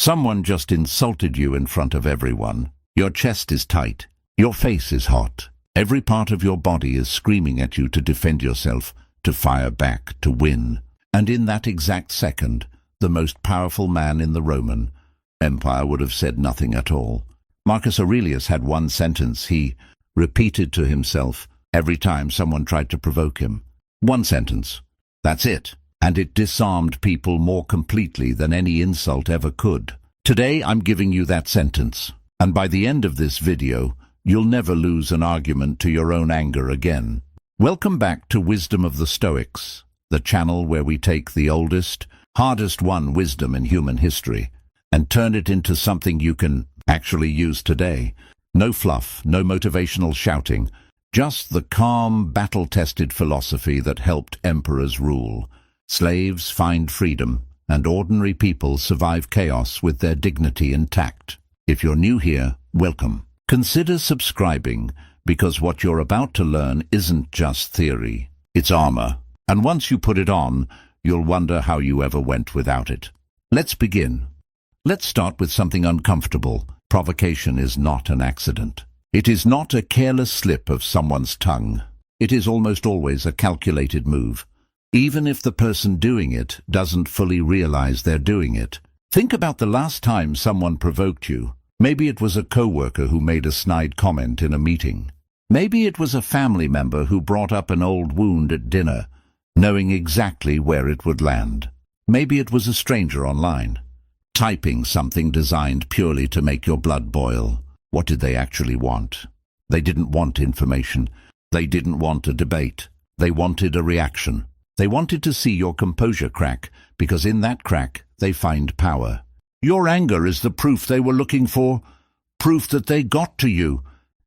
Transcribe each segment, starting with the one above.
Someone just insulted you in front of everyone. Your chest is tight. Your face is hot. Every part of your body is screaming at you to defend yourself, to fire back, to win. And in that exact second, the most powerful man in the Roman Empire would have said nothing at all. Marcus Aurelius had one sentence he repeated to himself every time someone tried to provoke him. One sentence. That's it. And it disarmed people more completely than any insult ever could. Today I'm giving you that sentence. And by the end of this video, you'll never lose an argument to your own anger again. Welcome back to Wisdom of the Stoics, the channel where we take the oldest, hardest-won wisdom in human history and turn it into something you can actually use today. No fluff, no motivational shouting, just the calm, battle-tested philosophy that helped emperors rule, slaves find freedom, and ordinary people survive chaos with their dignity intact. If you're new here, welcome. Consider subscribing, because what you're about to learn isn't just theory, it's armor. And once you put it on, you'll wonder how you ever went without it. Let's begin. Let's start with something uncomfortable. Provocation is not an accident. It is not a careless slip of someone's tongue. It is almost always a calculated move, even if the person doing it doesn't fully realize they're doing it. Think about the last time someone provoked you. Maybe it was a coworker who made a snide comment in a meeting. Maybe it was a family member who brought up an old wound at dinner, knowing exactly where it would land. Maybe it was a stranger online, typing something designed purely to make your blood boil. What did they actually want? They didn't want information. They didn't want a debate. They wanted a reaction. They wanted to see your composure crack, because in that crack they find power. Your anger is the proof they were looking for, proof that they got to you,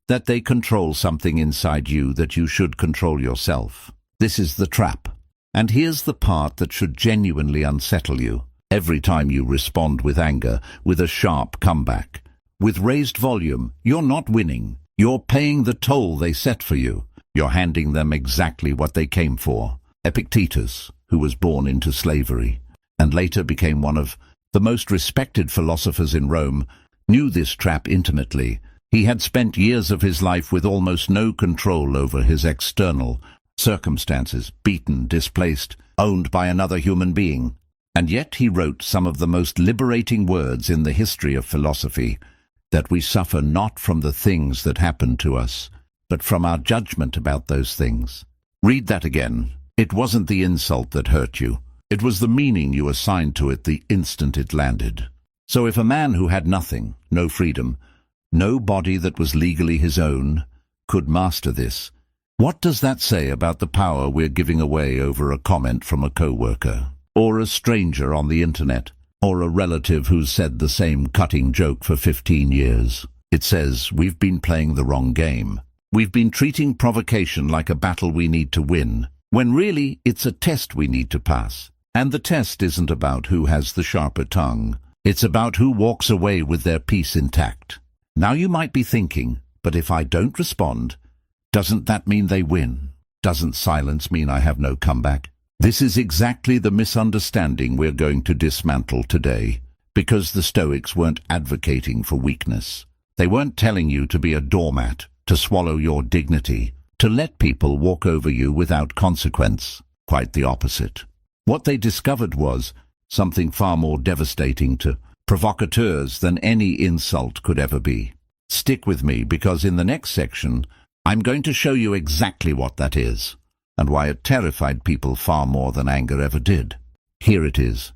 that they control something inside you that you should control yourself. This is the trap. And here's the part that should genuinely unsettle you. Every time you respond with anger, with a sharp comeback, with raised volume, you're not winning. You're paying the toll they set for you. You're handing them exactly what they came for. Epictetus, who was born into slavery and later became one of the most respected philosophers in Rome, knew this trap intimately. He had spent years of his life with almost no control over his external circumstances, beaten, displaced, owned by another human being. And yet he wrote some of the most liberating words in the history of philosophy, that we suffer not from the things that happen to us, but from our judgment about those things. Read that again. It wasn't the insult that hurt you. It was the meaning you assigned to it the instant it landed. So if a man who had nothing, no freedom, no body that was legally his own, could master this, what does that say about the power we're giving away over a comment from a coworker, or a stranger on the internet, or a relative who's said the same cutting joke for 15 years? It says we've been playing the wrong game. We've been treating provocation like a battle we need to win, when really it's a test we need to pass. And the test isn't about who has the sharper tongue. It's about who walks away with their peace intact. Now you might be thinking, but if I don't respond, doesn't that mean they win? Doesn't silence mean I have no comeback? This is exactly the misunderstanding we're going to dismantle today, because the Stoics weren't advocating for weakness. They weren't telling you to be a doormat, to swallow your dignity, to let people walk over you without consequence. Quite the opposite. What they discovered was something far more devastating to provocateurs than any insult could ever be. Stick with me, because in the next section, I'm going to show you exactly what that is, and why it terrified people far more than anger ever did. Here it is,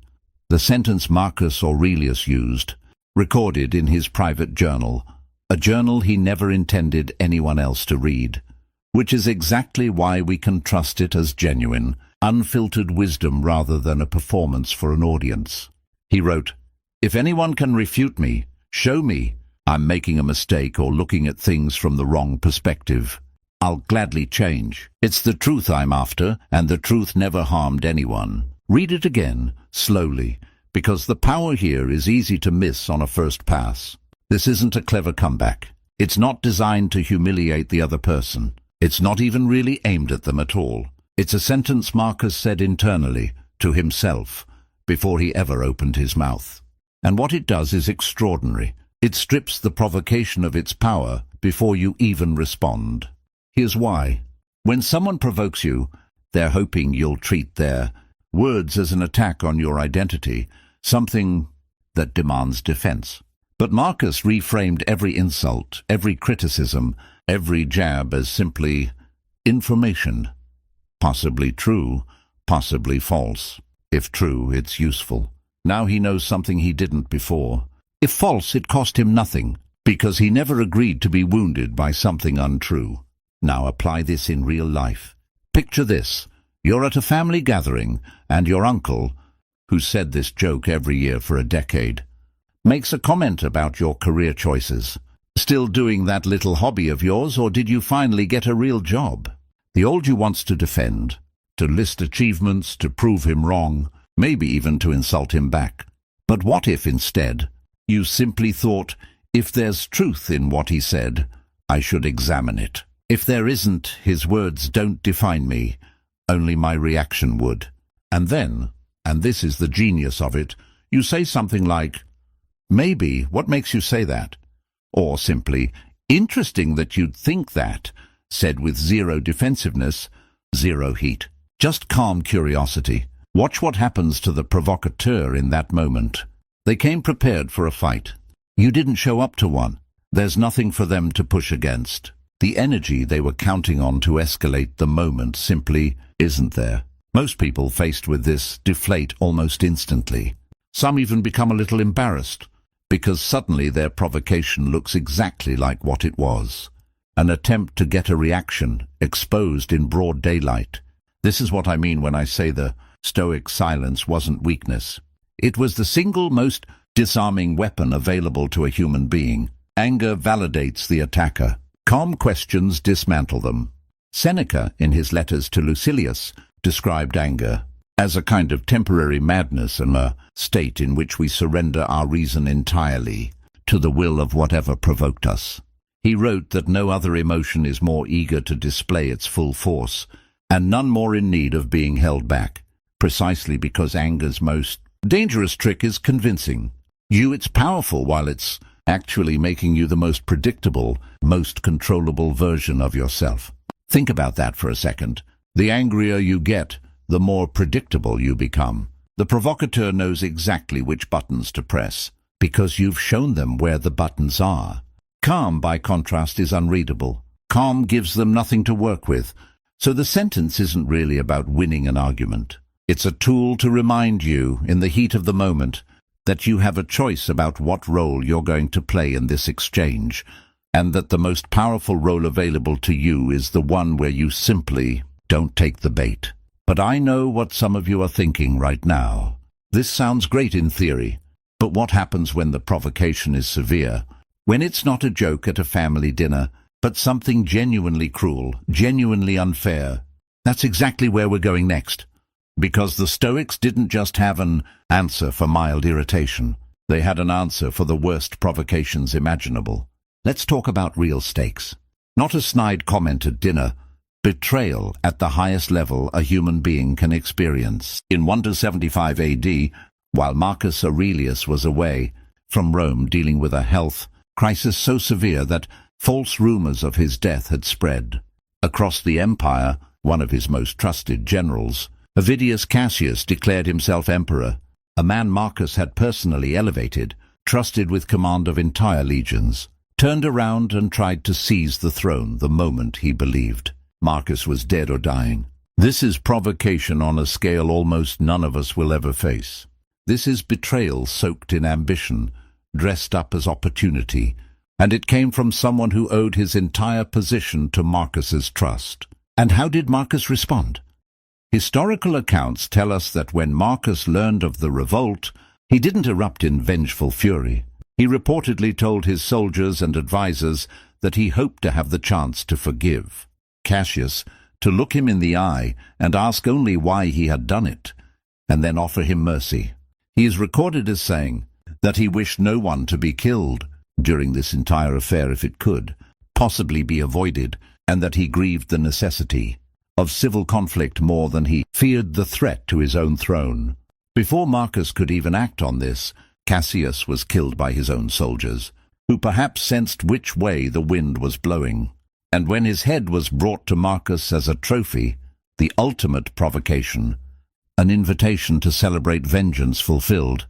the sentence Marcus Aurelius used, recorded in his private journal, a journal he never intended anyone else to read, which is exactly why we can trust it as genuine, unfiltered wisdom rather than a performance for an audience. He wrote, "If anyone can refute me, show me I'm making a mistake or looking at things from the wrong perspective. I'll gladly change. It's the truth I'm after, and the truth never harmed anyone." Read it again, slowly, because the power here is easy to miss on a first pass. This isn't a clever comeback. It's not designed to humiliate the other person. It's not even really aimed at them at all. It's a sentence Marcus said internally, to himself, before he ever opened his mouth. And what it does is extraordinary. It strips the provocation of its power before you even respond. Here's why. When someone provokes you, they're hoping you'll treat their words as an attack on your identity, something that demands defense. But Marcus reframed every insult, every criticism, every jab as simply information. Possibly true, possibly false. If true, it's useful. Now he knows something he didn't before. If false, it cost him nothing, because he never agreed to be wounded by something untrue. Now apply this in real life. Picture this. You're at a family gathering, and your uncle, who said this joke every year for a decade, makes a comment about your career choices. Still doing that little hobby of yours, or did you finally get a real job? The old you wants to defend, to list achievements, to prove him wrong, maybe even to insult him back. But what if instead you simply thought, if there's truth in what he said, I should examine it. If there isn't, his words don't define me, only my reaction would. And then, and this is the genius of it, you say something like, maybe, what makes you say that? Or simply, interesting that you'd think that, said with zero defensiveness, zero heat. Just calm curiosity. Watch what happens to the provocateur in that moment. They came prepared for a fight. You didn't show up to one. There's nothing for them to push against. The energy they were counting on to escalate the moment simply isn't there. Most people faced with this deflate almost instantly. Some even become a little embarrassed, because suddenly their provocation looks exactly like what it was. An attempt to get a reaction, exposed in broad daylight. This is what I mean when I say the Stoic silence wasn't weakness. It was the single most disarming weapon available to a human being. Anger validates the attacker. Calm questions dismantle them. Seneca, in his letters to Lucilius, described anger as a kind of temporary madness and a state in which we surrender our reason entirely to the will of whatever provoked us. He wrote that no other emotion is more eager to display its full force, and none more in need of being held back, precisely because anger's most dangerous trick is convincing you it's powerful while it's actually making you the most predictable, most controllable version of yourself. Think about that for a second. The angrier you get, the more predictable you become. The provocateur knows exactly which buttons to press, because you've shown them where the buttons are. Calm, by contrast, is unreadable. Calm gives them nothing to work with, so the sentence isn't really about winning an argument. It's a tool to remind you, in the heat of the moment, that you have a choice about what role you're going to play in this exchange, and that the most powerful role available to you is the one where you simply don't take the bait. But I know what some of you are thinking right now. This sounds great in theory, but what happens when the provocation is severe? When it's not a joke at a family dinner, but something genuinely cruel, genuinely unfair? That's exactly where we're going next. Because the Stoics didn't just have an answer for mild irritation. They had an answer for the worst provocations imaginable. Let's talk about real stakes. Not a snide comment at dinner. Betrayal at the highest level a human being can experience. In 175 AD, while Marcus Aurelius was away from Rome dealing with a health crisis so severe that false rumors of his death had spread across the empire, one of his most trusted generals, Avidius Cassius, declared himself emperor, a man Marcus had personally elevated, trusted with command of entire legions, turned around and tried to seize the throne the moment he believed Marcus was dead or dying. This is provocation on a scale almost none of us will ever face. This is betrayal soaked in ambition, dressed up as opportunity, and it came from someone who owed his entire position to Marcus's trust. And how did Marcus respond? Historical accounts tell us that when Marcus learned of the revolt, he didn't erupt in vengeful fury. He reportedly told his soldiers and advisers that he hoped to have the chance to forgive Cassius, to look him in the eye and ask only why he had done it, and then offer him mercy. He is recorded as saying that he wished no one to be killed during this entire affair if it could possibly be avoided, and that he grieved the necessity of civil conflict more than he feared the threat to his own throne. Before Marcus could even act on this, Cassius was killed by his own soldiers, who perhaps sensed which way the wind was blowing. And when his head was brought to Marcus as a trophy, the ultimate provocation, an invitation to celebrate vengeance fulfilled,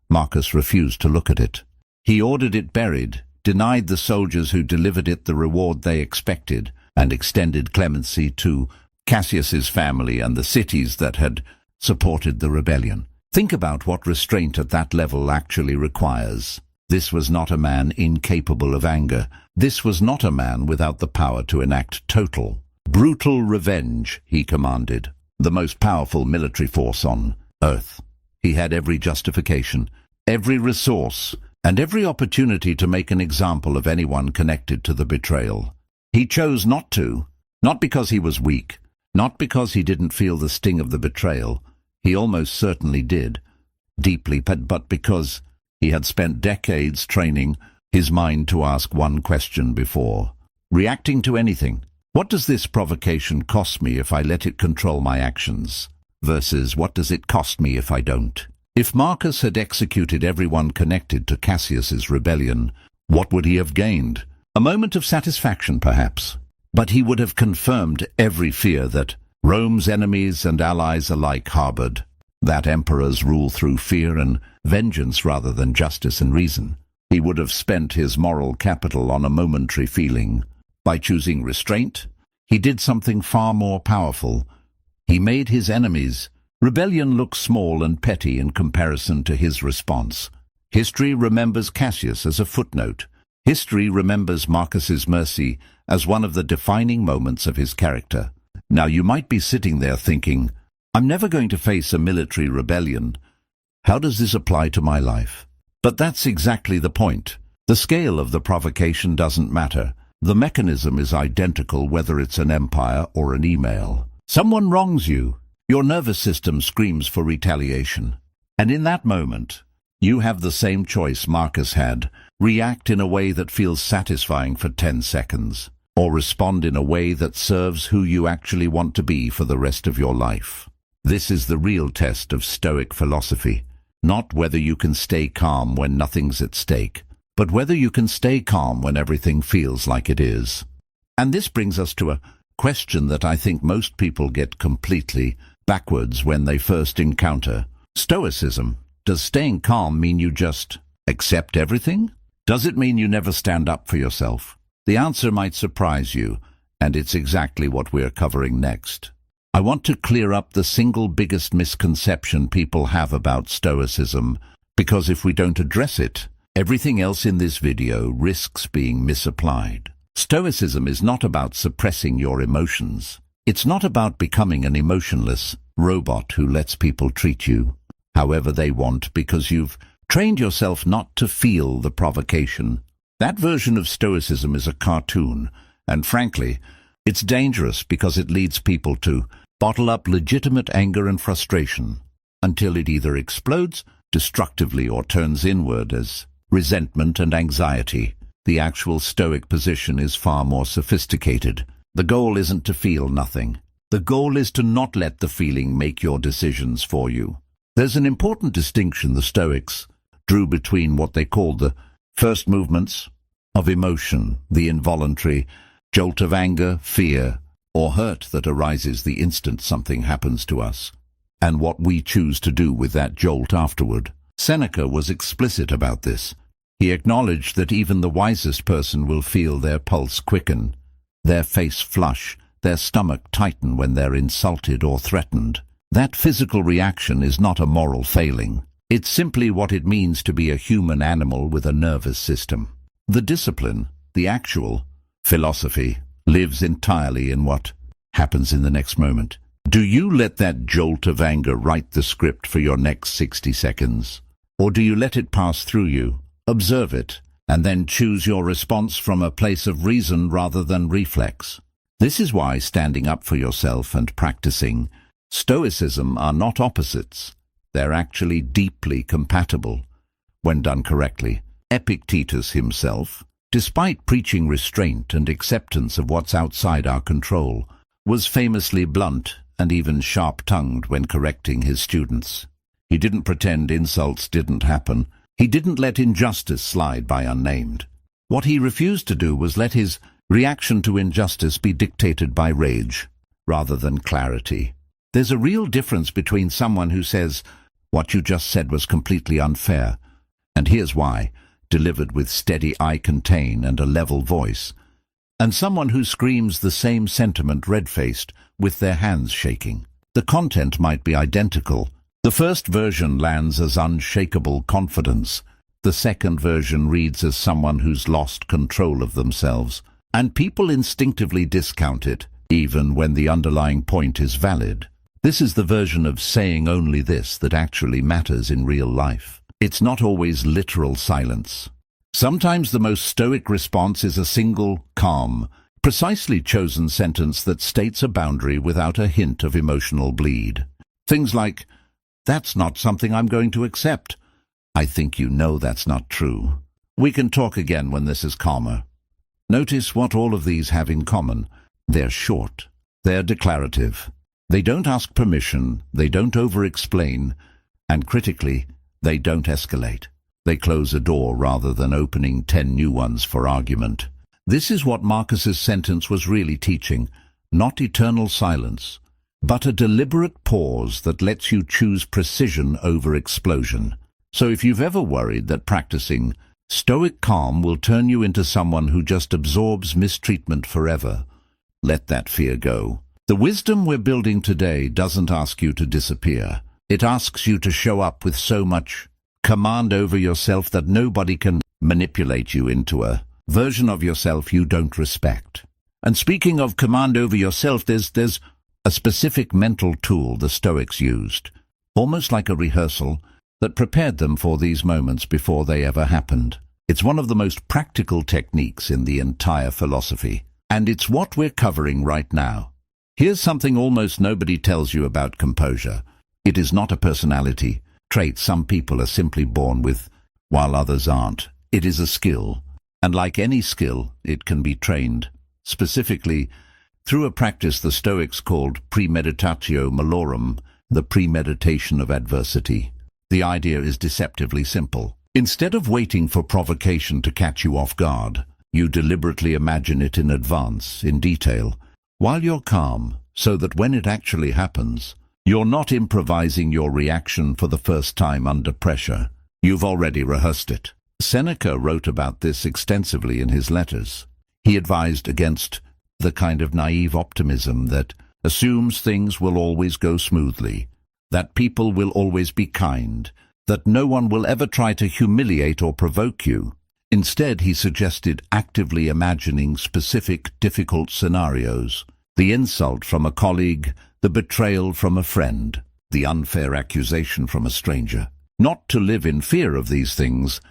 Marcus refused to look at it. He ordered it buried, denied the soldiers who delivered it the reward they expected, and extended clemency to Cassius's family and the cities that had supported the rebellion. Think about what restraint at that level actually requires. This was not a man incapable of anger. This was not a man without the power to enact total, brutal revenge, he commanded. The most powerful military force on earth. He had every justification, every resource, and every opportunity to make an example of anyone connected to the betrayal. He chose not to, not because he was weak, not because he didn't feel the sting of the betrayal. He almost certainly did, deeply, but because he had spent decades training his mind to ask one question before reacting to anything. What does this provocation cost me if I let it control my actions? Versus what does it cost me if I don't? If Marcus had executed everyone connected to Cassius's rebellion, what would he have gained? A moment of satisfaction, perhaps. But he would have confirmed every fear that Rome's enemies and allies alike harbored, that emperors rule through fear and vengeance rather than justice and reason. He would have spent his moral capital on a momentary feeling. By choosing restraint, he did something far more powerful. He made his enemies' rebellion look small and petty in comparison to his response. History remembers Cassius as a footnote. History remembers Marcus's mercy as one of the defining moments of his character. Now you might be sitting there thinking, I'm never going to face a military rebellion. How does this apply to my life? But that's exactly the point. The scale of the provocation doesn't matter. The mechanism is identical whether it's an empire or an email. Someone wrongs you. Your nervous system screams for retaliation. And in that moment, you have the same choice Marcus had. React in a way that feels satisfying for 10 seconds. Or respond in a way that serves who you actually want to be for the rest of your life. This is the real test of Stoic philosophy. Not whether you can stay calm when nothing's at stake, but whether you can stay calm when everything feels like it is. And this brings us to a question that I think most people get completely backwards when they first encounter Stoicism. Does staying calm mean you just accept everything? Does it mean you never stand up for yourself? The answer might surprise you, and it's exactly what we're covering next. I want to clear up the single biggest misconception people have about Stoicism, because if we don't address it, everything else in this video risks being misapplied. Stoicism is not about suppressing your emotions. It's not about becoming an emotionless robot who lets people treat you however they want because you've trained yourself not to feel the provocation. That version of Stoicism is a cartoon, and frankly, it's dangerous because it leads people to bottle up legitimate anger and frustration until it either explodes destructively or turns inward as resentment and anxiety. The actual Stoic position is far more sophisticated. The goal isn't to feel nothing. The goal is to not let the feeling make your decisions for you. There's an important distinction the Stoics drew between what they called the first movements of emotion, the involuntary jolt of anger, fear, or hurt that arises the instant something happens to us, and what we choose to do with that jolt afterward. Seneca was explicit about this. He acknowledged that even the wisest person will feel their pulse quicken, their face flush, their stomach tighten when they're insulted or threatened. That physical reaction is not a moral failing. It's simply what it means to be a human animal with a nervous system. The discipline, the actual philosophy, lives entirely in what happens in the next moment. Do you let that jolt of anger write the script for your next 60 seconds? Or do you let it pass through you, observe it, and then choose your response from a place of reason rather than reflex? This is why standing up for yourself and practicing Stoicism are not opposites. They're actually deeply compatible when done correctly. Epictetus himself, despite preaching restraint and acceptance of what's outside our control, was famously blunt and even sharp-tongued when correcting his students. He didn't pretend insults didn't happen. He didn't let injustice slide by unnamed. What he refused to do was let his reaction to injustice be dictated by rage, rather than clarity. There's a real difference between someone who says, "What you just said was completely unfair, and here's why," delivered with steady eye contain and a level voice, and someone who screams the same sentiment red-faced, with their hands shaking. The content might be identical. The first version lands as unshakable confidence. The second version reads as someone who's lost control of themselves. And people instinctively discount it, even when the underlying point is valid. This is the version of saying only this that actually matters in real life. It's not always literal silence. Sometimes the most stoic response is a single, calm, precisely chosen sentence that states a boundary without a hint of emotional bleed. Things like, "That's not something I'm going to accept. I think you know that's not true. We can talk again when this is calmer." Notice what all of these have in common. They're short. They're declarative. They don't ask permission, they don't over-explain, and critically, they don't escalate. They close a door rather than opening 10 new ones for argument. This is what Marcus's sentence was really teaching, not eternal silence, but a deliberate pause that lets you choose precision over explosion. So if you've ever worried that practicing stoic calm will turn you into someone who just absorbs mistreatment forever, let that fear go. The wisdom we're building today doesn't ask you to disappear. It asks you to show up with so much command over yourself that nobody can manipulate you into a version of yourself you don't respect. And speaking of command over yourself, there's a specific mental tool the Stoics used, almost like a rehearsal, that prepared them for these moments before they ever happened. It's one of the most practical techniques in the entire philosophy, and it's what we're covering right now. Here's something almost nobody tells you about composure. It is not a personality trait some people are simply born with, while others aren't. It is a skill, and like any skill, it can be trained, specifically through a practice the Stoics called premeditatio malorum, the premeditation of adversity. The idea is deceptively simple. Instead of waiting for provocation to catch you off guard, you deliberately imagine it in advance, in detail, while you're calm, so that when it actually happens, you're not improvising your reaction for the first time under pressure. You've already rehearsed it. Seneca wrote about this extensively in his letters. He advised against the kind of naive optimism that assumes things will always go smoothly, that people will always be kind, that no one will ever try to humiliate or provoke you. Instead, he suggested actively imagining specific, difficult scenarios: the insult from a colleague, the betrayal from a friend, the unfair accusation from a stranger. Not to live in fear of these things,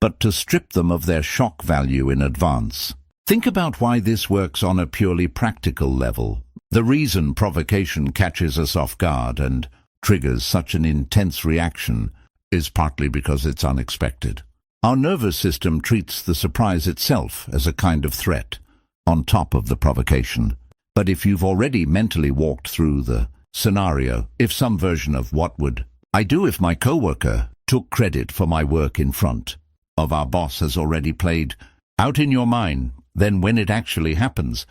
but to strip them of their shock value in advance. Think about why this works on a purely practical level. The reason provocation catches us off guard and triggers such an intense reaction is partly because it's unexpected. Our nervous system treats the surprise itself as a kind of threat, on top of the provocation. But if you've already mentally walked through the scenario, if some version of what would I do if my coworker took credit for my work in front of our boss has already played out in your mind, then when it actually happens,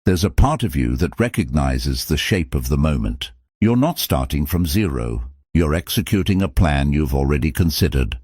there's a part of you that recognizes the shape of the moment. You're not starting from zero. You're executing a plan you've already considered.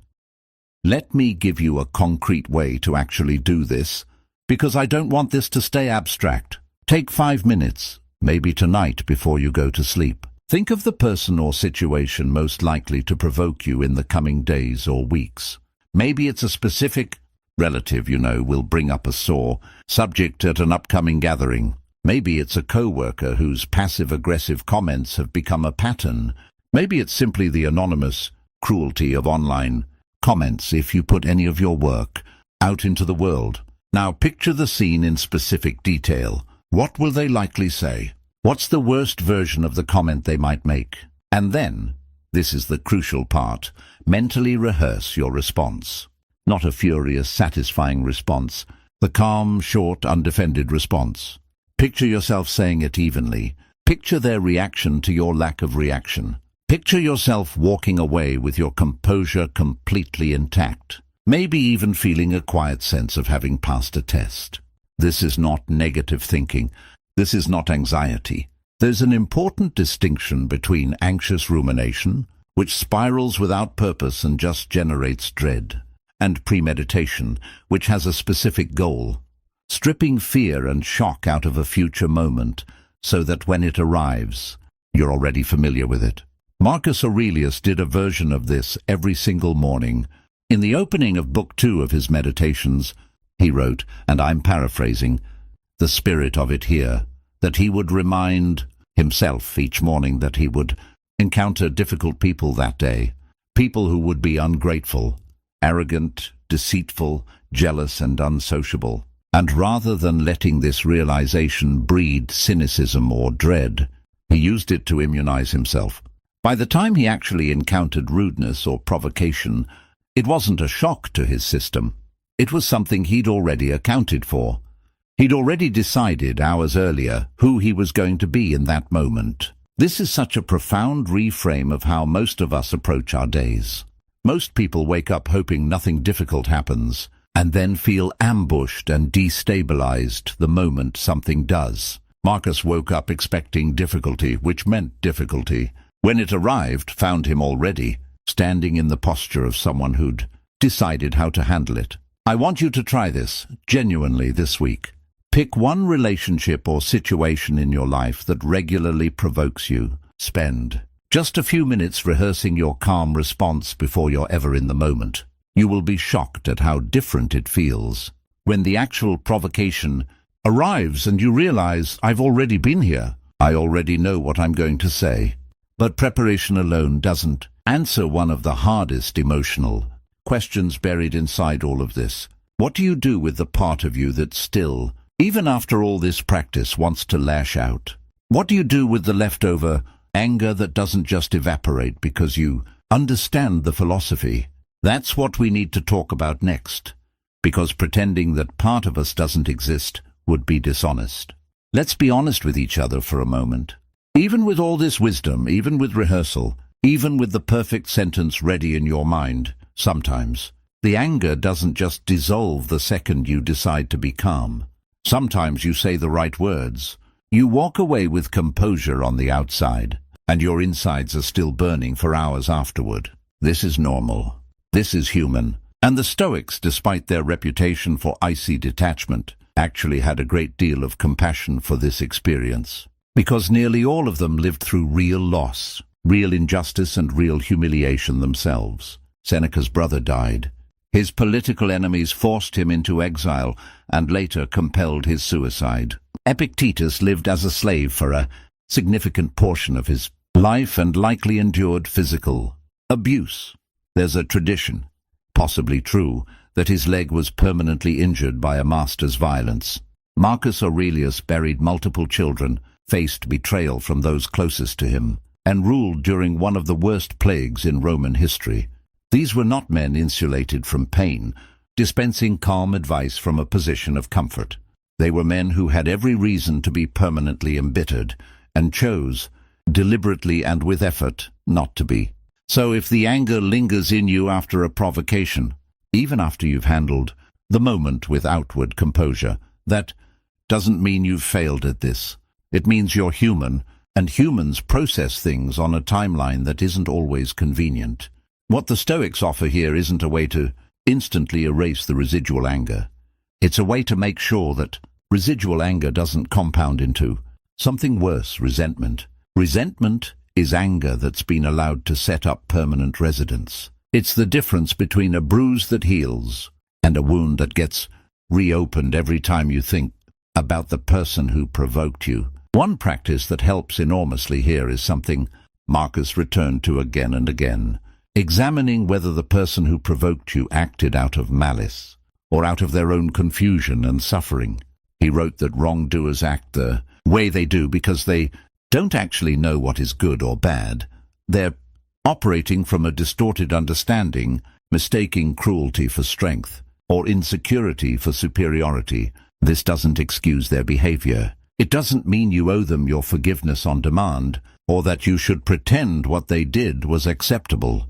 Let me give you a concrete way to actually do this, because I don't want this to stay abstract. Take 5 minutes, maybe tonight before you go to sleep. Think of the person or situation most likely to provoke you in the coming days or weeks. Maybe it's a specific relative will bring up a sore subject at an upcoming gathering. Maybe it's a co-worker whose passive-aggressive comments have become a pattern. Maybe it's simply the anonymous cruelty of online comments if you put any of your work out into the world. Now picture the scene in specific detail. What will they likely say? What's the worst version of the comment they might make? And then, this is the crucial part, mentally rehearse your response. Not a furious, satisfying response, the calm, short, undefended response. Picture yourself saying it evenly. Picture their reaction to your lack of reaction. Picture yourself walking away with your composure completely intact, maybe even feeling a quiet sense of having passed a test. This is not negative thinking. This is not anxiety. There's an important distinction between anxious rumination, which spirals without purpose and just generates dread, and premeditation, which has a specific goal, stripping fear and shock out of a future moment so that when it arrives, you're already familiar with it. Marcus Aurelius did a version of this every single morning. In the opening of Book 2 of his Meditations, he wrote, and I'm paraphrasing, the spirit of it here, that he would remind himself each morning that he would encounter difficult people that day, people who would be ungrateful, arrogant, deceitful, jealous and unsociable. And rather than letting this realization breed cynicism or dread, he used it to immunize himself. By the time he actually encountered rudeness or provocation, it wasn't a shock to his system. It was something he'd already accounted for. He'd already decided hours earlier who he was going to be in that moment. This is such a profound reframe of how most of us approach our days. Most people wake up hoping nothing difficult happens, and then feel ambushed and destabilized the moment something does. Marcus woke up expecting difficulty, which meant difficulty. When it arrived, found him already standing in the posture of someone who'd decided how to handle it. I want you to try this, genuinely, this week. Pick one relationship or situation in your life that regularly provokes you. Spend just a few minutes rehearsing your calm response before you're ever in the moment. You will be shocked at how different it feels when the actual provocation arrives and you realize, I've already been here. I already know what I'm going to say. But preparation alone doesn't answer one of the hardest emotional questions buried inside all of this. What do you do with the part of you that still, even after all this practice, wants to lash out? What do you do with the leftover anger that doesn't just evaporate because you understand the philosophy? That's what we need to talk about next, because pretending that part of us doesn't exist would be dishonest. Let's be honest with each other for a moment. Even with all this wisdom, even with rehearsal, even with the perfect sentence ready in your mind, sometimes the anger doesn't just dissolve the second you decide to be calm. Sometimes you say the right words. You walk away with composure on the outside, and your insides are still burning for hours afterward. This is normal. This is human. And the Stoics, despite their reputation for icy detachment, actually had a great deal of compassion for this experience, because nearly all of them lived through real loss, real injustice and real humiliation themselves. Seneca's brother died. His political enemies forced him into exile and later compelled his suicide. Epictetus lived as a slave for a significant portion of his life and likely endured physical abuse. There's a tradition, possibly true, that his leg was permanently injured by a master's violence. Marcus Aurelius buried multiple children, faced betrayal from those closest to him, and ruled during one of the worst plagues in Roman history. These were not men insulated from pain, dispensing calm advice from a position of comfort. They were men who had every reason to be permanently embittered, and chose, deliberately and with effort, not to be. So if the anger lingers in you after a provocation, even after you've handled the moment with outward composure, that doesn't mean you've failed at this. It means you're human, and humans process things on a timeline that isn't always convenient. What the Stoics offer here isn't a way to instantly erase the residual anger. It's a way to make sure that residual anger doesn't compound into something worse, resentment. Resentment is anger that's been allowed to set up permanent residence. It's the difference between a bruise that heals and a wound that gets reopened every time you think about the person who provoked you. One practice that helps enormously here is something Marcus returned to again and again, examining whether the person who provoked you acted out of malice or out of their own confusion and suffering. He wrote that wrongdoers act the way they do because they don't actually know what is good or bad. They're operating from a distorted understanding, mistaking cruelty for strength or insecurity for superiority. This doesn't excuse their behavior. It doesn't mean you owe them your forgiveness on demand, or that you should pretend what they did was acceptable.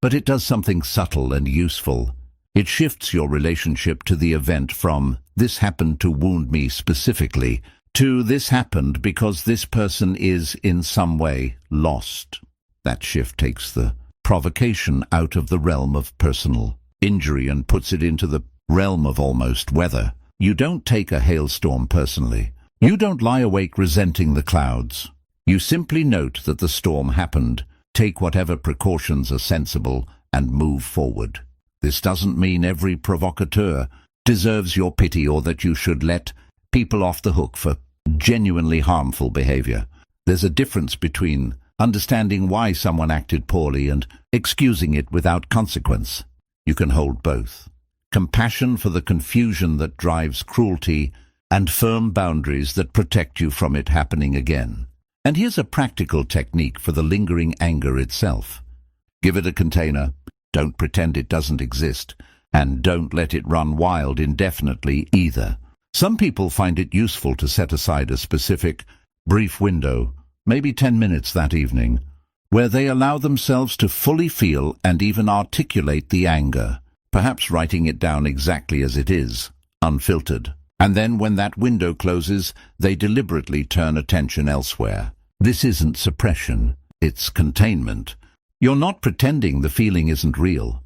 But it does something subtle and useful. It shifts your relationship to the event from "this happened to wound me specifically" to "this happened because this person is in some way lost." That shift takes the provocation out of the realm of personal injury and puts it into the realm of almost weather. You don't take a hailstorm personally. You don't lie awake resenting the clouds. You simply note that the storm happened, take whatever precautions are sensible, and move forward. This doesn't mean every provocateur deserves your pity or that you should let people off the hook for genuinely harmful behavior. There's a difference between understanding why someone acted poorly and excusing it without consequence. You can hold both. Compassion for the confusion that drives cruelty, and firm boundaries that protect you from it happening again. And here's a practical technique for the lingering anger itself. Give it a container, don't pretend it doesn't exist, and don't let it run wild indefinitely either. Some people find it useful to set aside a specific, brief window, maybe 10 minutes that evening, where they allow themselves to fully feel and even articulate the anger, perhaps writing it down exactly as it is, unfiltered. And then when that window closes, they deliberately turn attention elsewhere. This isn't suppression, it's containment. You're not pretending the feeling isn't real.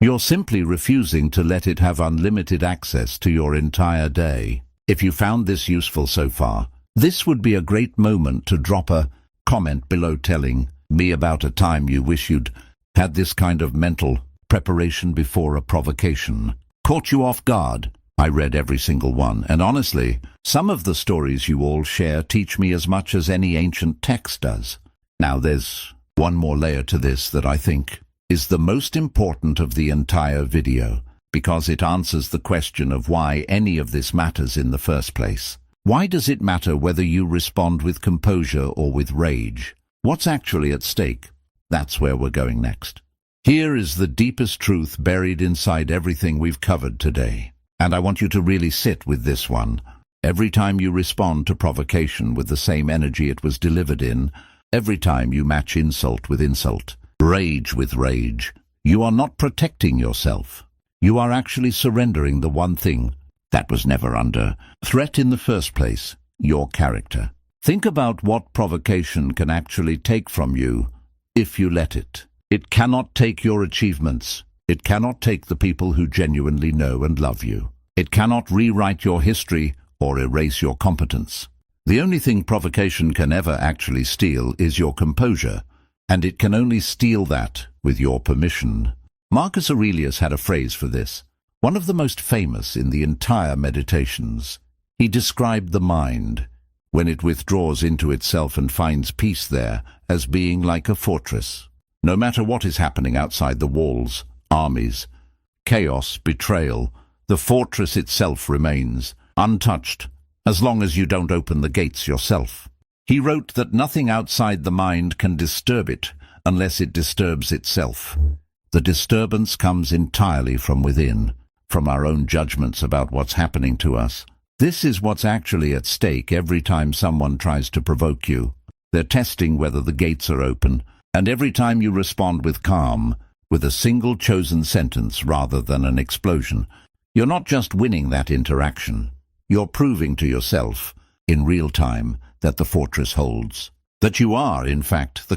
You're simply refusing to let it have unlimited access to your entire day. If you found this useful so far, this would be a great moment to drop a comment below telling me about a time you wish you'd had this kind of mental preparation before a provocation. Caught you off guard? I read every single one, and honestly, some of the stories you all share teach me as much as any ancient text does. Now there's one more layer to this that I think is the most important of the entire video, because it answers the question of why any of this matters in the first place. Why does it matter whether you respond with composure or with rage? What's actually at stake? That's where we're going next. Here is the deepest truth buried inside everything we've covered today. And I want you to really sit with this one. Every time you respond to provocation with the same energy it was delivered in, every time you match insult with insult, rage with rage, you are not protecting yourself. You are actually surrendering the one thing that was never under threat in the first place, your character. Think about what provocation can actually take from you if you let it. It cannot take your achievements. It cannot take the people who genuinely know and love you. It cannot rewrite your history or erase your competence. The only thing provocation can ever actually steal is your composure, and it can only steal that with your permission. Marcus Aurelius had a phrase for this, one of the most famous in the entire Meditations. He described the mind, when it withdraws into itself and finds peace there, as being like a fortress. No matter what is happening outside the walls, armies, chaos, betrayal, the fortress itself remains untouched as long as you don't open the gates yourself. He wrote that nothing outside the mind can disturb it unless it disturbs itself. The disturbance comes entirely from within, from our own judgments about what's happening to us. This is what's actually at stake every time someone tries to provoke you. They're testing whether the gates are open, and every time you respond with calm, with a single chosen sentence rather than an explosion, you're not just winning that interaction. You're proving to yourself, in real time, that the fortress holds. That you are, in fact, the